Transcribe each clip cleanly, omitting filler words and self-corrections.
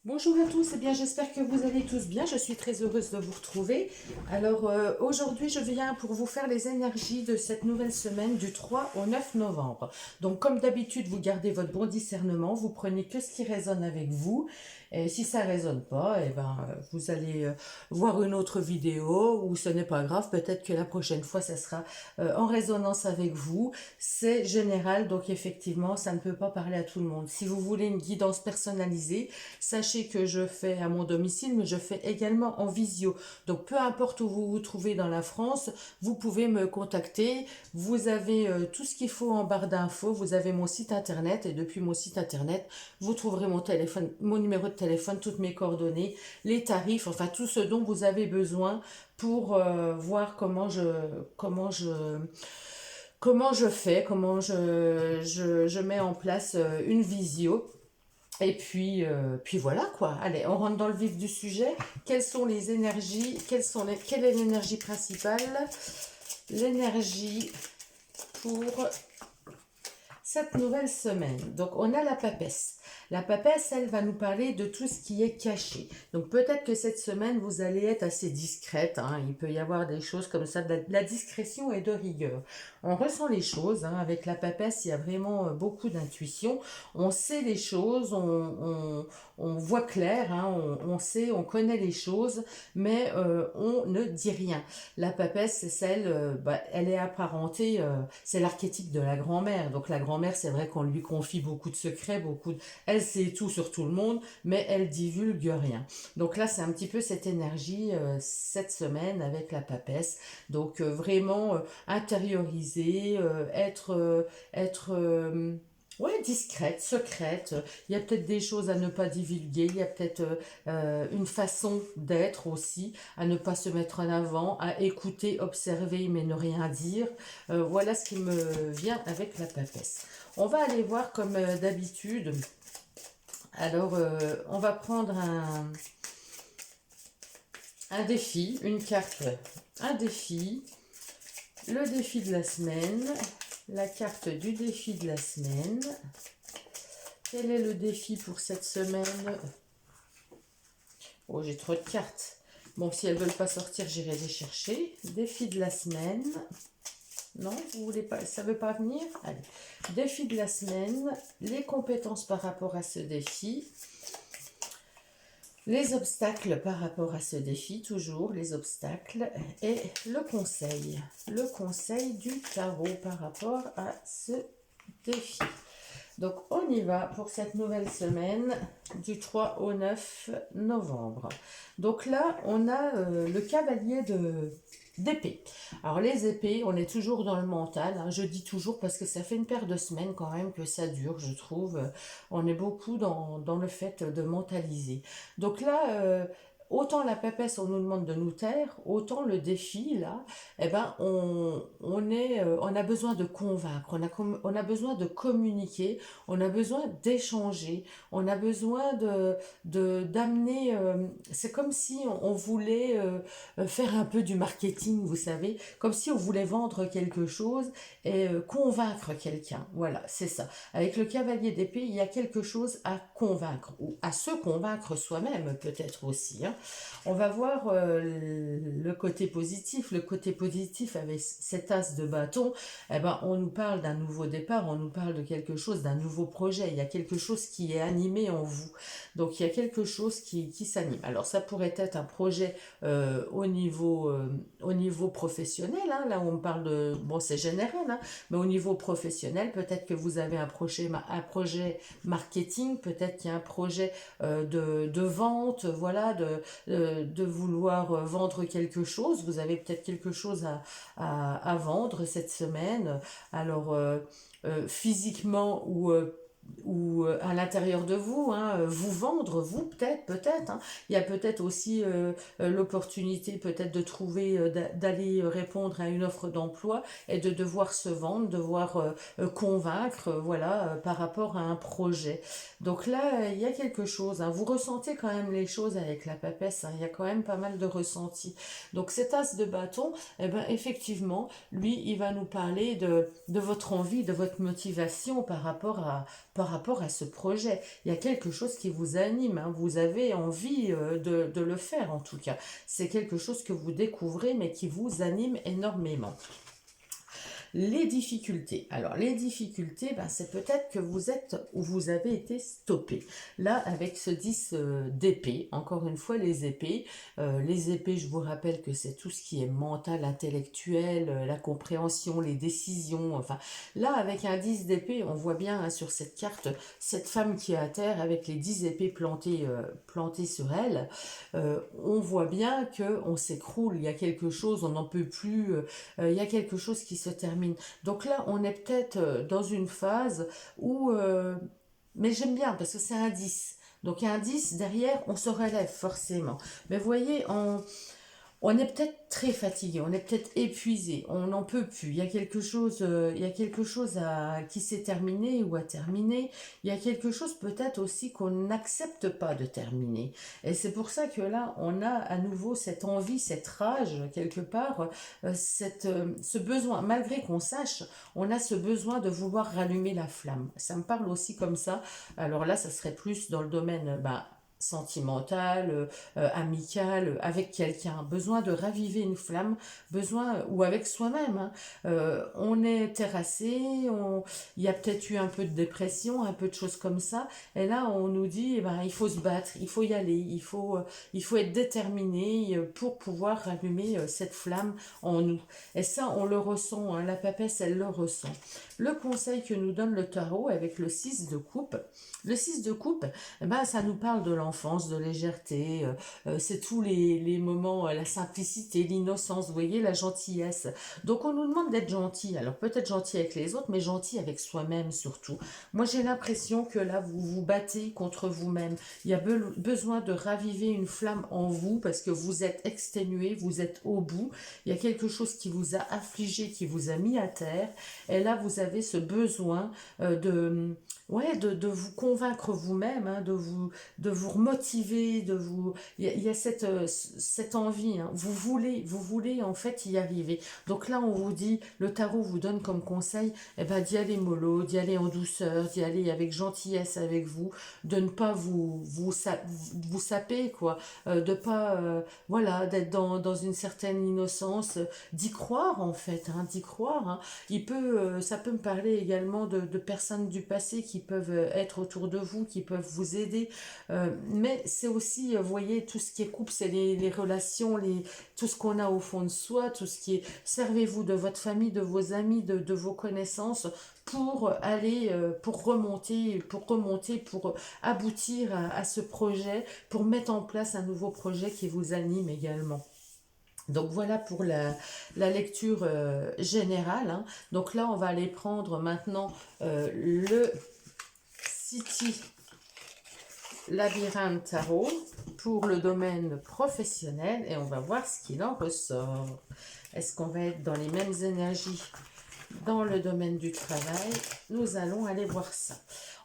Bonjour à tous, eh bien j'espère que vous allez tous bien, je suis très heureuse de vous retrouver. Alors aujourd'hui je viens pour vous faire les énergies de cette nouvelle semaine du 3 au 9 novembre. Donc comme d'habitude vous gardez votre bon discernement, vous prenez que ce qui résonne avec vous. Et si ça résonne pas, vous allez voir une autre vidéo ou ce n'est pas grave, peut-être que la prochaine fois ça sera en résonance avec vous. C'est général, donc effectivement ça ne peut pas parler à tout le monde. Si vous voulez une guidance personnalisée, sachez que je fais à mon domicile, mais je fais également en visio. Donc, peu importe où vous vous trouvez dans la France, vous pouvez me contacter. Vous avez tout ce qu'il faut en barre d'infos. Vous avez mon site internet et depuis mon site internet, vous trouverez mon téléphone, mon numéro de téléphone, toutes mes coordonnées, les tarifs, enfin tout ce dont vous avez besoin pour voir comment je fais, comment je mets en place une visio. Et puis voilà quoi. Allez, on rentre dans le vif du sujet. Quelles sont les énergies? Quelle est l'énergie principale? L'énergie pour cette nouvelle semaine. Donc, on a la papesse. La papesse, elle va nous parler de tout ce qui est caché. Donc, peut-être que cette semaine, vous allez être assez discrète, hein. Il peut y avoir des choses comme ça, de la discrétion et de rigueur. On ressent les choses, hein. Avec la papesse, il y a vraiment beaucoup d'intuition. On sait les choses, on voit clair, hein. On sait, on connaît les choses, mais on ne dit rien. La papesse, c'est celle, elle est apparentée, c'est l'archétype de la grand-mère. Donc la grand-mère, c'est vrai qu'on lui confie beaucoup de secrets, elle sait tout sur tout le monde, mais elle divulgue rien. Donc là, c'est un petit peu cette énergie cette semaine avec la papesse. Donc vraiment intérioriser, ouais, discrète, secrète. Il y a peut-être des choses à ne pas divulguer. Il y a peut-être une façon d'être aussi, à ne pas se mettre en avant, à écouter, observer, mais ne rien dire. Voilà ce qui me vient avec la papesse. On va aller voir comme d'habitude. Alors, on va prendre un défi, une carte, un défi, le défi de la semaine, la carte du défi de la semaine. Quel est le défi pour cette semaine? Oh, j'ai trop de cartes. Bon, si elles ne veulent pas sortir, j'irai les chercher. Défi de la semaine. Non, vous voulez pas, ça ne veut pas venir? Allez. Défi de la semaine, les compétences par rapport à ce défi. Les obstacles par rapport à ce défi, toujours les obstacles, et le conseil du tarot par rapport à ce défi. Donc on y va pour cette nouvelle semaine du 3 au 9 novembre. Donc là, on a le cavalier d'épée. Alors les épées, on est toujours dans le mental, hein. Je dis toujours parce que ça fait une paire de semaines quand même que ça dure, je trouve. On est beaucoup dans le fait de mentaliser. Donc là, autant la papesse, on nous demande de nous taire, autant le défi, là, on a besoin de convaincre, on a besoin de communiquer, on a besoin d'échanger, on a besoin d'amener, c'est comme si on voulait faire un peu du marketing, vous savez, comme si on voulait vendre quelque chose et convaincre quelqu'un. Voilà, c'est ça. Avec le cavalier d'épée, il y a quelque chose à convaincre, ou à se convaincre soi-même peut-être aussi, hein. On va voir le côté positif. Le côté positif avec cet as de bâton, on nous parle d'un nouveau départ, on nous parle de quelque chose, d'un nouveau projet. Il y a quelque chose qui est animé en vous. Donc il y a quelque chose qui s'anime. Alors ça pourrait être un projet au niveau professionnel, hein, là où on parle de... Bon, c'est général, hein, mais au niveau professionnel, peut-être que vous avez un projet marketing, peut-être qu'il y a un projet de vente, voilà, de vouloir vendre quelque chose. Vous avez peut-être quelque chose à vendre cette semaine. Alors, physiquement ou à l'intérieur de vous, hein, vous vendre, vous peut-être, hein. Il y a peut-être aussi l'opportunité peut-être de trouver, d'aller répondre à une offre d'emploi et de devoir se vendre, devoir convaincre, voilà, par rapport à un projet. Donc là, il y a quelque chose, hein. Vous ressentez quand même les choses avec la papesse, hein. Il y a quand même pas mal de ressentis. Donc cet as de bâton, effectivement, lui, il va nous parler de votre envie, de votre motivation par rapport à ce projet. Il y a quelque chose qui vous anime, hein. Vous avez envie de le faire en tout cas. C'est quelque chose que vous découvrez mais qui vous anime énormément. Les difficultés. Alors, les difficultés, ben, c'est peut-être que vous êtes ou vous avez été stoppé. Là, avec ce 10 d'épée, encore une fois, les épées, je vous rappelle que c'est tout ce qui est mental, intellectuel, la compréhension, les décisions. Enfin, là, avec un 10 d'épée, on voit bien hein, sur cette carte, cette femme qui est à terre avec les 10 épées plantées sur elle. On voit bien qu'on s'écroule, il y a quelque chose, on n'en peut plus, il y a quelque chose qui se termine. Donc là, on est peut-être dans une phase où... mais j'aime bien parce que c'est un 10. Donc il y a un 10, derrière, on se relève forcément. Mais vous voyez, on est peut-être très fatigué, on est peut-être épuisé, on n'en peut plus. Il y a quelque chose qui s'est terminé ou à terminer. Il y a quelque chose peut-être aussi qu'on n'accepte pas de terminer. Et c'est pour ça que là, on a à nouveau cette envie, cette rage, quelque part, ce besoin, malgré qu'on sache, on a ce besoin de vouloir rallumer la flamme. Ça me parle aussi comme ça. Alors là, ça serait plus dans le domaine... sentimental, amical, avec quelqu'un, besoin de raviver une flamme, besoin, ou avec soi-même, hein. On est terrassé, il y a peut-être eu un peu de dépression, un peu de choses comme ça, et là on nous dit, eh ben, il faut se battre, il faut y aller, il faut être déterminé pour pouvoir rallumer cette flamme en nous. Et ça, on le ressent, hein, la papesse, elle le ressent. Le conseil que nous donne le tarot avec le 6 de coupe, le 6 de coupe, eh ben, ça nous parle de l'enfance, de légèreté, c'est tous les moments, la simplicité, l'innocence, vous voyez, la gentillesse. Donc on nous demande d'être gentil, alors peut-être gentil avec les autres, mais gentil avec soi-même surtout. Moi j'ai l'impression que là vous vous battez contre vous-même. Il y a besoin de raviver une flamme en vous parce que vous êtes exténué, vous êtes au bout. Il y a quelque chose qui vous a affligé, qui vous a mis à terre. Et là vous avez ce besoin de vous convaincre vous-même, hein, de vous remotiver, il y a cette envie, hein. Vous voulez en fait y arriver. Donc là, on vous dit, le tarot vous donne comme conseil, eh ben, d'y aller mollo, d'y aller en douceur, d'y aller avec gentillesse avec vous, de ne pas vous saper, quoi, de pas, voilà, d'être dans une certaine innocence, d'y croire en fait, hein, d'y croire, hein. Ça peut me parler également de personnes du passé qui peuvent être autour de vous, qui peuvent vous aider. Mais c'est aussi, vous voyez, tout ce qui est couple, c'est les relations, tout ce qu'on a au fond de soi, tout ce qui est... Servez-vous de votre famille, de vos amis, de vos connaissances pour aller, pour remonter, pour aboutir à ce projet, pour mettre en place un nouveau projet qui vous anime également. Donc voilà pour la lecture générale, hein. Donc là, on va aller prendre maintenant le City Labyrinthe Tarot pour le domaine professionnel et on va voir ce qu'il en ressort. Est-ce qu'on va être dans les mêmes énergies dans le domaine du travail? Nous allons aller voir ça.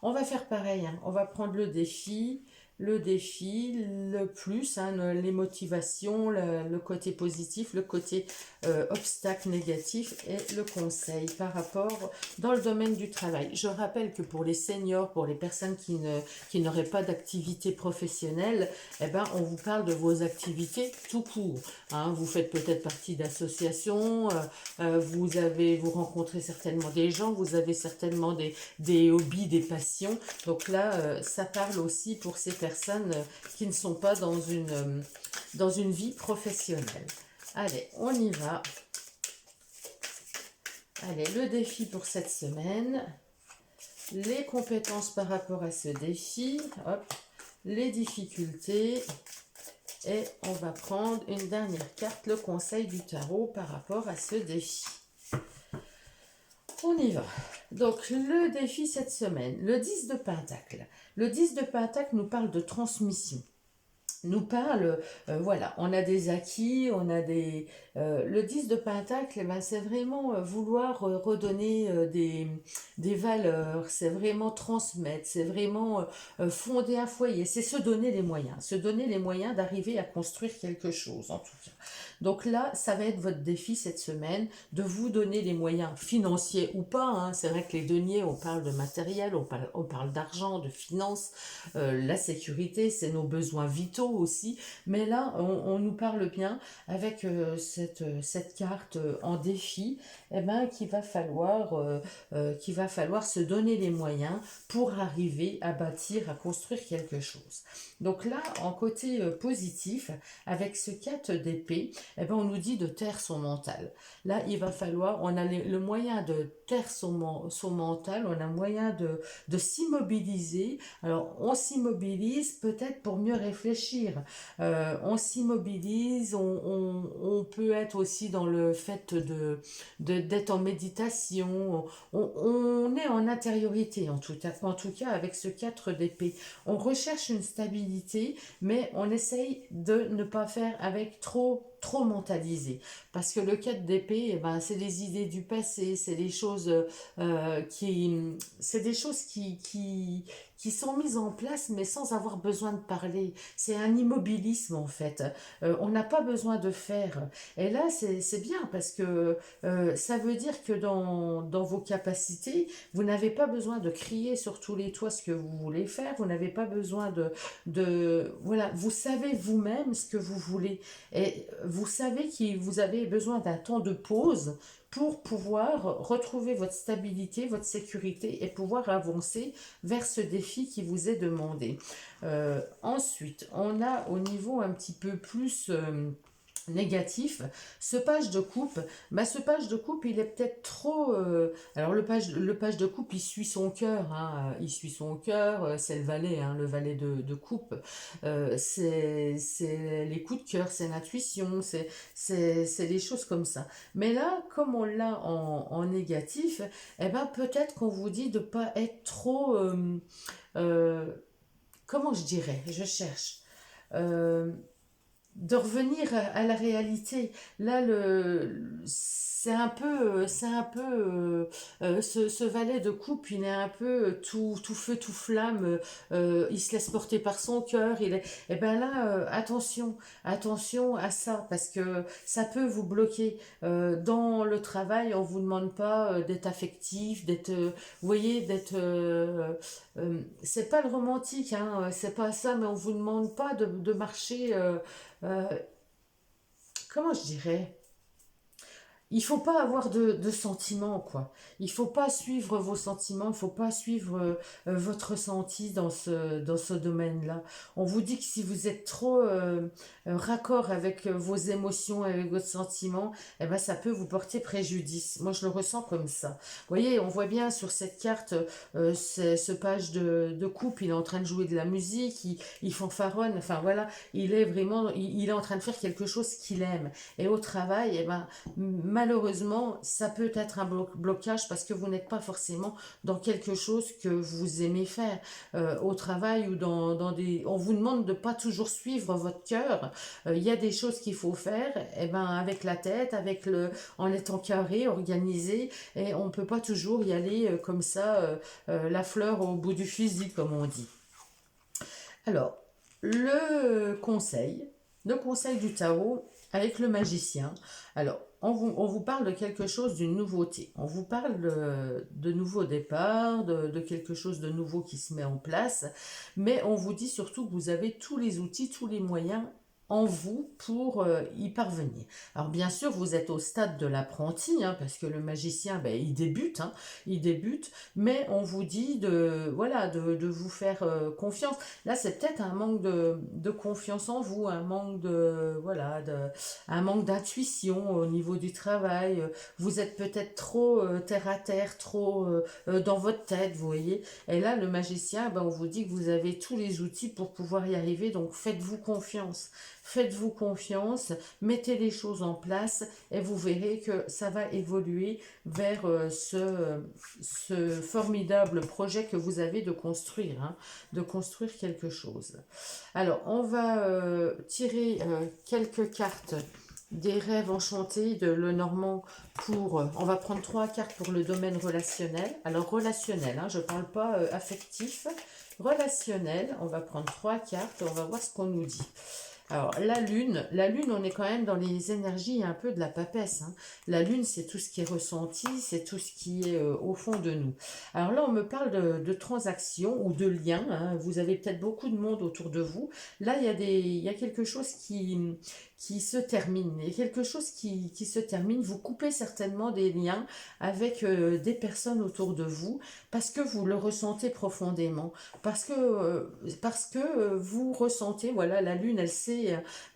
On va faire pareil, hein. On va prendre le défi, le plus, hein, les motivations, le côté positif, le côté obstacle négatif et le conseil par rapport dans le domaine du travail. Je rappelle que pour les seniors, pour les personnes qui n'auraient pas d'activité professionnelle, eh ben, on vous parle de vos activités tout court, hein. Vous faites peut-être partie d'associations, vous rencontrez certainement des gens, vous avez certainement des hobbies, des passions. Donc là, ça parle aussi pour ces personnes qui ne sont pas dans une vie professionnelle. Allez, on y va. Allez, le défi pour cette semaine. Les compétences par rapport à ce défi. Hop, les difficultés. Et on va prendre une dernière carte, le conseil du tarot par rapport à ce défi. On y va. Donc, le défi cette semaine, le 10 de Pentacle. Le 10 de Pentacle nous parle de transmission. nous parle, voilà, on a des acquis, on a des... le 10 de Pentacle, eh ben, c'est vraiment vouloir redonner des valeurs, c'est vraiment transmettre, c'est vraiment fonder un foyer, c'est se donner les moyens d'arriver à construire quelque chose en tout cas. Donc là, ça va être votre défi cette semaine, de vous donner les moyens financiers ou pas, hein. C'est vrai que les deniers, on parle de matériel, on parle d'argent, de finances, la sécurité, c'est nos besoins vitaux aussi. Mais là, on nous parle bien avec cette carte en défi, eh ben, qu'il va falloir se donner les moyens pour arriver à bâtir, à construire quelque chose. Donc là, en côté positif, avec ce 4 d'épée, eh ben, on nous dit de taire son mental. Là, il va falloir, on a le moyen de taire son mental, on a moyen de s'immobiliser. Alors, on s'immobilise peut-être pour mieux réfléchir. On s'immobilise, on peut être aussi dans le fait d'être en méditation. On est en intériorité, en tout cas avec ce 4 d'épée. On recherche une stabilité, mais on essaye de ne pas faire avec trop mentalisé, parce que le 4 d'épée, eh ben, c'est des idées du passé, c'est des choses c'est des choses qui sont mises en place mais sans avoir besoin de parler. C'est un immobilisme en fait. On n'a pas besoin de faire. Et là, c'est bien parce que ça veut dire que dans vos capacités, vous n'avez pas besoin de crier sur tous les toits ce que vous voulez faire. Vous n'avez pas besoin voilà, vous savez vous-même ce que vous voulez. Et vous savez que vous avez besoin d'un temps de pause pour pouvoir retrouver votre stabilité, votre sécurité et pouvoir avancer vers ce défi qui vous est demandé. Ensuite, on a au niveau un petit peu plus négatif, ce page de coupe, bah ce page de coupe il est peut-être trop alors le page de coupe il suit son cœur, hein, il suit son cœur, c'est le valet, hein, le valet de coupe, c'est les coups de cœur, c'est l'intuition, c'est des choses comme ça. Mais là, comme on l'a en négatif, eh ben peut-être qu'on vous dit de pas être trop euh, comment je dirais, je cherche euh, de revenir à la réalité. Là, c'est un peu ce valet de coupe, il est un peu tout feu, tout flamme, il se laisse porter par son cœur, et ben là, attention à ça, parce que ça peut vous bloquer. Dans le travail, on vous demande pas d'être affectif, vous voyez, c'est pas le romantique, hein, c'est pas ça, mais on vous demande pas de marcher euh, comment je dirais, il faut pas avoir de sentiments, quoi. Il faut pas suivre vos sentiments, il faut pas suivre votre ressenti dans ce domaine-là. On vous dit que si vous êtes trop raccord avec vos émotions, avec votre sentiment, eh ben ça peut vous porter préjudice. Moi, je le ressens comme ça. Vous voyez, on voit bien sur cette carte, ce page de coupe, il est en train de jouer de la musique, il fanfaronne, enfin voilà, il est vraiment, il est en train de faire quelque chose qu'il aime. Et au travail, eh ben, malheureusement, ça peut être un blocage parce que vous n'êtes pas forcément dans quelque chose que vous aimez faire au travail ou dans des... On vous demande de pas toujours suivre votre cœur. Il y a des choses qu'il faut faire eh ben, avec la tête, en étant carré, organisé, et on peut pas toujours y aller comme ça, la fleur au bout du fusil, comme on dit. Alors, le conseil du tarot avec le magicien. Alors, on vous parle de quelque chose, d'une nouveauté. On vous parle de nouveau départ, de quelque chose de nouveau qui se met en place. Mais on vous dit surtout que vous avez tous les outils, tous les moyens en vous pour y parvenir. Alors bien sûr, vous êtes au stade de l'apprenti, hein, parce que le magicien, ben, il débute, mais on vous dit voilà, de vous faire confiance. Là, c'est peut-être un manque de confiance en vous, un manque d'intuition au niveau du travail. Vous êtes peut-être trop terre à terre, trop dans votre tête, vous voyez. Et là, le magicien, ben, on vous dit que vous avez tous les outils pour pouvoir y arriver, donc faites-vous confiance. Faites-vous confiance, mettez les choses en place et vous verrez que ça va évoluer vers ce formidable projet que vous avez de construire, hein, de construire quelque chose. Alors, on va tirer quelques cartes des rêves enchantés de Lenormand pour... on va prendre 3 cartes pour le domaine relationnel. Alors, relationnel, hein, je ne parle pas affectif. Relationnel, on va prendre 3 cartes et on va voir ce qu'on nous dit. Alors, la lune, on est quand même dans les énergies un peu de la papesse, hein. La lune, c'est tout ce qui est ressenti, c'est tout ce qui est au fond de nous. Alors là, on me parle de transactions ou de liens, hein. Vous avez peut-être beaucoup de monde autour de vous. Là, il y a quelque chose qui se termine. Il y a quelque chose qui se termine. Vous coupez certainement des liens avec des personnes autour de vous parce que vous le ressentez profondément. Parce que vous ressentez, voilà, la lune, elle sait,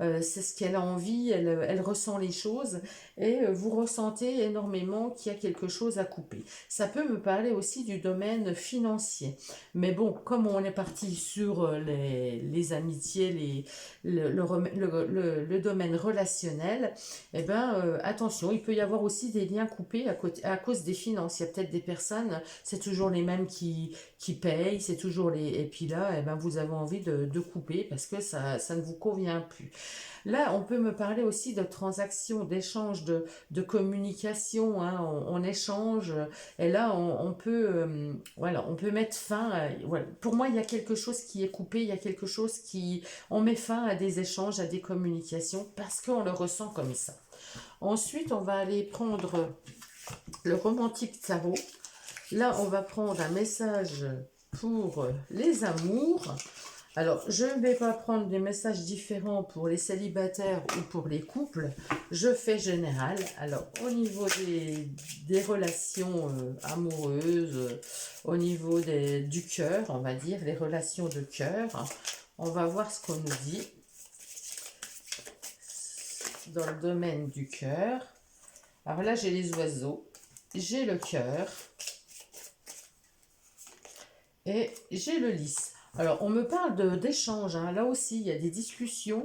c'est ce qu'elle a envie, elle ressent les choses et vous ressentez énormément qu'il y a quelque chose à couper. Ça peut me parler aussi du domaine financier. Mais bon, comme on est parti sur les amitiés, le domaine relationnel, eh ben, attention, il peut y avoir aussi des liens coupés à cause des finances. Il y a peut-être des personnes, c'est toujours les mêmes qui payent, c'est toujours les... Et puis là, eh ben, vous avez envie de couper parce que ça ne vous convient plus. Là, on peut me parler aussi de transactions, d'échanges, de communication, hein, on échange, et là, on peut, voilà, on peut mettre fin, voilà. Pour moi, il y a quelque chose qui est coupé, il y a quelque chose qui... On met fin à des échanges, à des communications, parce qu'on le ressent comme ça. Ensuite, on va aller prendre le romantique tarot. Là, on va prendre un message pour les amours. Alors, je ne vais pas prendre des messages différents pour les célibataires ou pour les couples. Je fais général. Alors, au niveau des relations amoureuses, au niveau du cœur, on va dire, les relations de cœur, on va voir ce qu'on nous dit dans le domaine du cœur. Alors là, j'ai les oiseaux, j'ai le cœur et j'ai le lys. Alors, on me parle d'échanges, hein. Là aussi, il y a des discussions,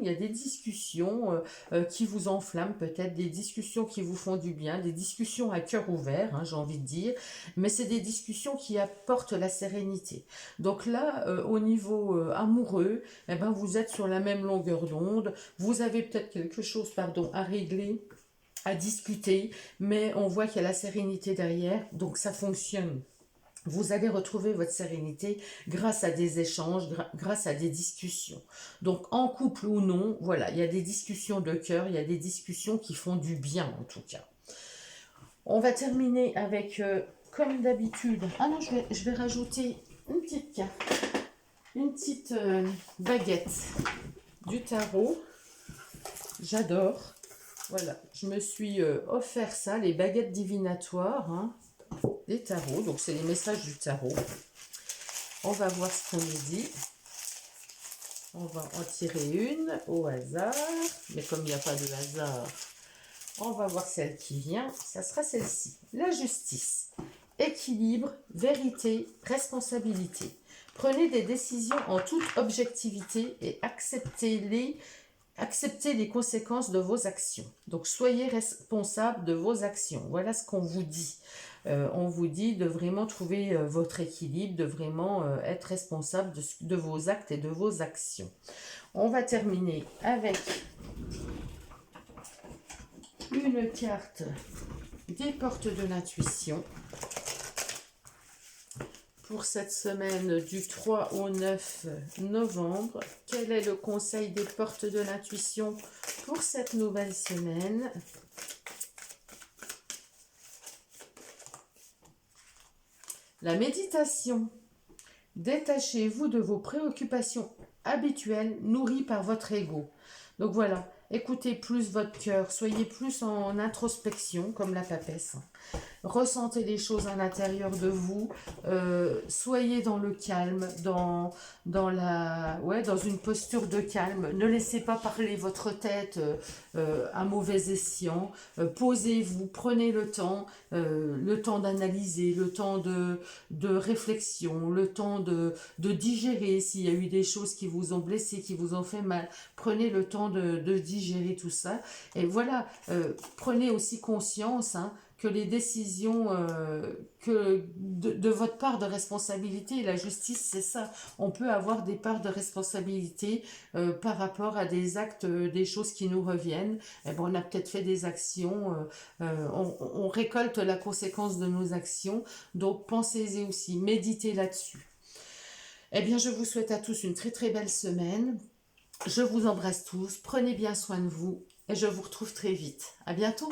qui vous enflamment peut-être, des discussions qui vous font du bien, des discussions à cœur ouvert, hein, j'ai envie de dire, mais c'est des discussions qui apportent la sérénité. Donc là, au niveau amoureux, eh ben, vous êtes sur la même longueur d'onde, vous avez peut-être quelque chose, pardon, à régler, à discuter, mais on voit qu'il y a la sérénité derrière, donc ça fonctionne. Vous allez retrouver votre sérénité grâce à des échanges, grâce à des discussions. Donc, en couple ou non, voilà, il y a des discussions de cœur, il y a des discussions qui font du bien, en tout cas. On va terminer avec, comme d'habitude... Ah non, je vais rajouter une petite carte, une petite baguette du tarot. J'adore. Voilà, je me suis offert ça, les baguettes divinatoires, hein. Des tarots, donc c'est les messages du tarot. On va voir ce qu'on nous dit. On va en tirer une au hasard, mais comme il n'y a pas de hasard, on va voir celle qui vient. Ça sera celle-ci. La justice. Équilibre, vérité, responsabilité. Prenez des décisions en toute objectivité et acceptez les conséquences de vos actions. Donc, soyez responsable de vos actions. Voilà ce qu'on vous dit. On vous dit de vraiment trouver votre équilibre, de vraiment être responsable de vos actes et de vos actions. On va terminer avec une carte des portes de l'intuition. Pour cette semaine du 3 au 9 novembre, quel est le conseil des portes de l'intuition pour cette nouvelle semaine? La méditation. Détachez-vous de vos préoccupations habituelles nourries par votre ego. Donc voilà, écoutez plus votre cœur, soyez plus en introspection comme la papesse. Ressentez les choses à l'intérieur de vous. Soyez dans le calme, dans une posture de calme. Ne laissez pas parler votre tête à mauvais escient. Posez-vous, prenez le temps d'analyser, le temps de réflexion, le temps de digérer s'il y a eu des choses qui vous ont blessé, qui vous ont fait mal. Prenez le temps de digérer tout ça. Et voilà, prenez aussi conscience, hein, que les décisions de votre part de responsabilité, la justice, c'est ça. On peut avoir des parts de responsabilité par rapport à des actes, des choses qui nous reviennent. Eh ben, on a peut-être fait des actions, on récolte la conséquence de nos actions, donc pensez-y aussi, méditez là-dessus. Eh bien, je vous souhaite à tous une très très belle semaine. Je vous embrasse tous, prenez bien soin de vous et je vous retrouve très vite. À bientôt.